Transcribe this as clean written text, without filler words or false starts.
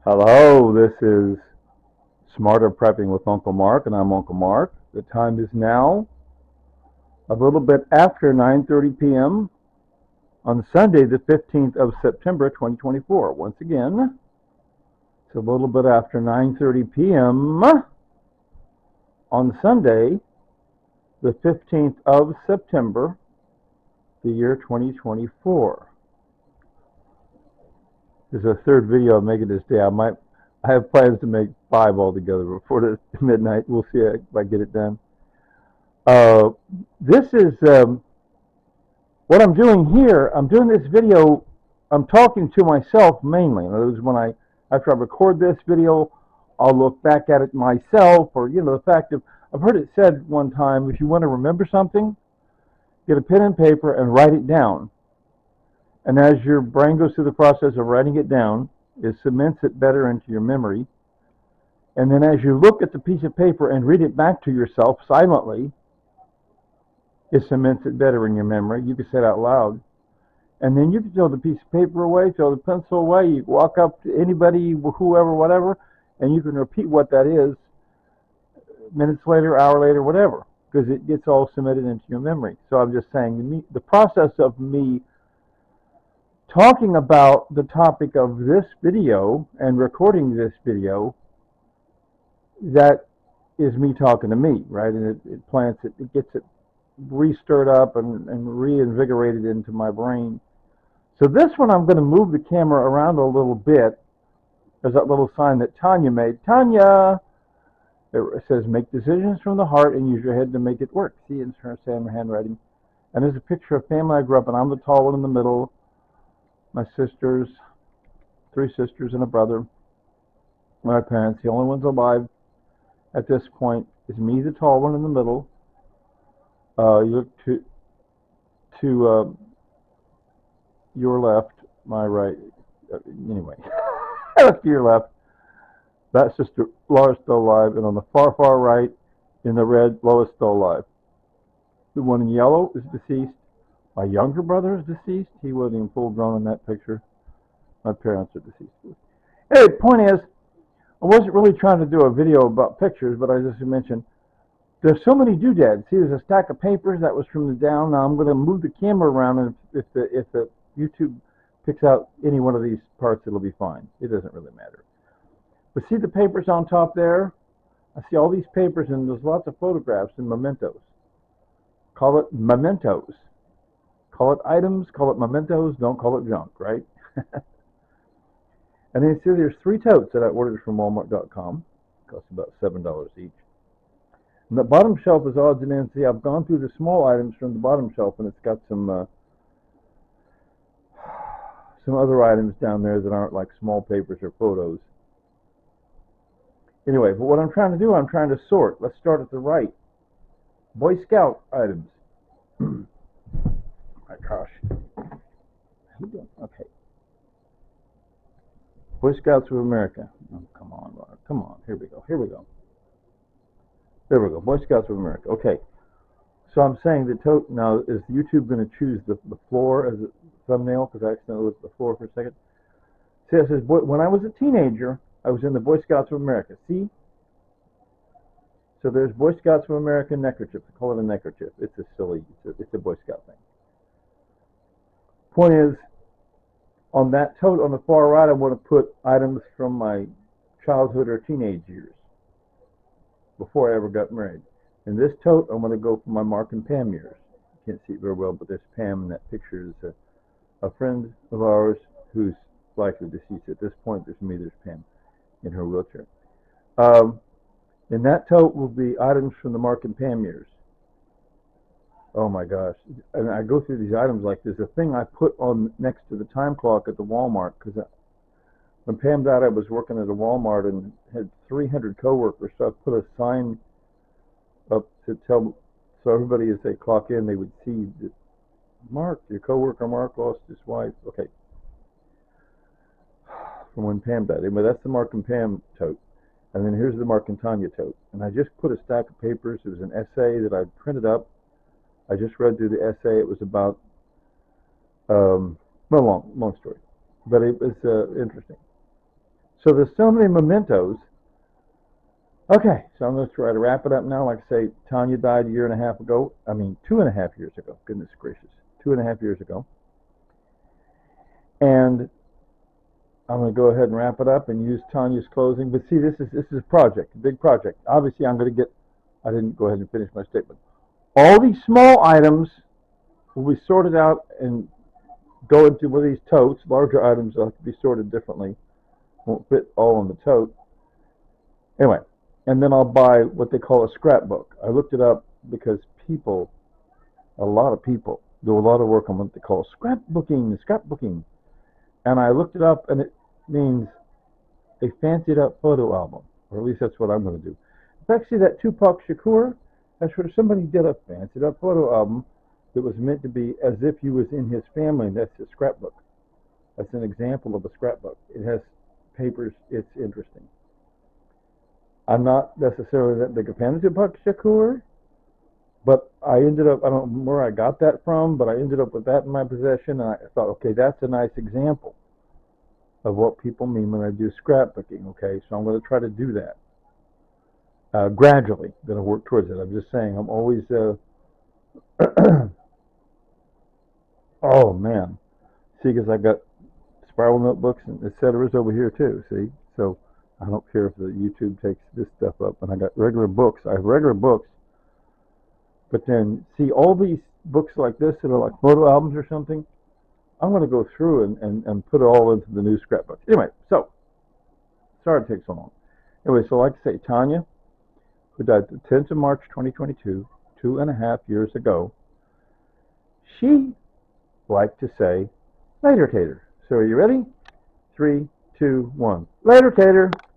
Hello, this is Smarter Prepping with Uncle Mark, and I'm Uncle Mark. The time is now a little bit after 9:30 p.m. on Sunday, the 15th of September, 2024. Once again, it's a little bit after 9:30 p.m. on Sunday, the 15th of September, the year 2024. This is a third video I'm making this day. I have plans to make 5 altogether before the midnight. We'll see if I get it done. Uh, this is what I'm doing here. I'm doing this video. I'm talking to myself mainly. In other words, after I record this video, I'll look back at it myself, or the fact of I've heard it said one time, if you want to remember something, get a pen and paper and write it down. And as your brain goes through the process of writing it down, it cements it better into your memory. And then as you look at the piece of paper and read it back to yourself silently, it cements it better in your memory. You can say it out loud. And then you can throw the piece of paper away, throw the pencil away. You can walk up to anybody, whoever, whatever, and you can repeat what that is minutes later, hour later, whatever, because it gets all cemented into your memory. So I'm just saying the process of me talking about the topic of this video and recording this video, that is me talking to me, right? And it plants it, it gets it re-stirred up and reinvigorated into my brain. So this one I'm going to move the camera around a little bit. There's that little sign that Tanya made. Tanya! It says, make decisions from the heart and use your head to make it work. See, it's her handwriting. And there's a picture of family I grew up in. I'm the tall one in the middle. My sisters, 3 sisters and a brother. My parents, the only ones alive at this point, is me, the tall one in the middle. You look to your left, my right. Anyway, to your left, that sister Laura's still alive, and on the far right, in the red, Lois still alive. The one in yellow is deceased. My younger brother is deceased. He wasn't even full grown in that picture. My parents are deceased. Anyway, the point is, I wasn't really trying to do a video about pictures, but I just mentioned there's so many doodads. See, there's a stack of papers that was from the down. Now I'm going to move the camera around, and if the YouTube picks out any one of these parts, it'll be fine. It doesn't really matter. But see the papers on top there? I see all these papers, and there's lots of photographs and mementos. Call it mementos. Call it items, call it mementos, don't call it junk, right? And then you see there's 3 totes that I ordered from Walmart.com. Cost about $7 each. And the bottom shelf is odds and ends. See, I've gone through the small items from the bottom shelf, and it's got some other items down there that aren't like small papers or photos. Anyway, but what I'm trying to do, I'm trying to sort. Let's start at the right. Boy Scout items. My gosh. Okay. Boy Scouts of America. Oh, come on, Laura. Come on. Here we go. There we go. Boy Scouts of America. Okay. So I'm saying the tote now, is YouTube going to choose the floor as a thumbnail? Because I accidentally looked at the floor for a second. See, it says, when I was a teenager, I was in the Boy Scouts of America. See? So there's Boy Scouts of America neckerchief. I call it a neckerchief. It's it's a Boy Scout thing. Point is, on that tote on the far right, I want to put items from my childhood or teenage years, before I ever got married. In this tote, I'm going to go for my Mark and Pam years. You can't see it very well, but there's Pam in that picture. Is a friend of ours who's likely deceased at this point. There's me, there's Pam in her wheelchair. In that tote will be items from the Mark and Pam years. Oh my gosh. And I go through these items like there's a thing I put on next to the time clock at the Walmart, because when Pam died, I was working at a Walmart and had 300 coworkers, so I put a sign up to tell, so everybody as they clock in, they would see that Mark, your coworker Mark, lost his wife. Okay. From when Pam died. Anyway, that's the Mark and Pam tote. And then here's the Mark and Tanya tote. And I just put a stack of papers. It was an essay that I printed up. I just read through the essay. It was about, well, long story, but it was interesting. So there's so many mementos. Okay, so I'm going to try to wrap it up now. Like I say, Tanya died a year and a half ago. I mean, 2.5 years ago. Goodness gracious, 2.5 years ago. And I'm going to go ahead and wrap it up and use Tanya's closing. But see, this is a project, a big project. Obviously, I'm going to get. I didn't go ahead and finish my statement. All these small items will be sorted out and go into one of these totes. Larger items will have to be sorted differently. Won't fit all in the tote. Anyway, and then I'll buy what they call a scrapbook. I looked it up because people, a lot of people, do a lot of work on what they call scrapbooking. And I looked it up, and it means a fancied up photo album, or at least that's what I'm going to do. In fact, see that Tupac Shakur? That's where somebody did a fancied up photo album that was meant to be as if you was in his family, and that's a scrapbook. That's an example of a scrapbook. It has papers. It's interesting. I'm not necessarily that big a fan of Tupac Shakur, but I ended up, I don't know where I got that from, but I ended up with that in my possession, and I thought, okay, that's a nice example of what people mean when I do scrapbooking, okay? So I'm going to try to do that. Gradually, going to work towards it. I'm just saying, I'm always, oh man. See, because I got spiral notebooks and et cetera over here too, see? So I don't care if the YouTube takes this stuff up. And I got regular books. I have regular books. But then, see, all these books like this that are like photo albums or something, I'm going to go through and put it all into the new scrapbook. Anyway, so, sorry it takes so long. Anyway, so like I say, Tanya, who died the 10th of March 2022, 2.5 years ago, she liked to say, later, Tater. So are you ready? 3, 2, 1. Later, Tater.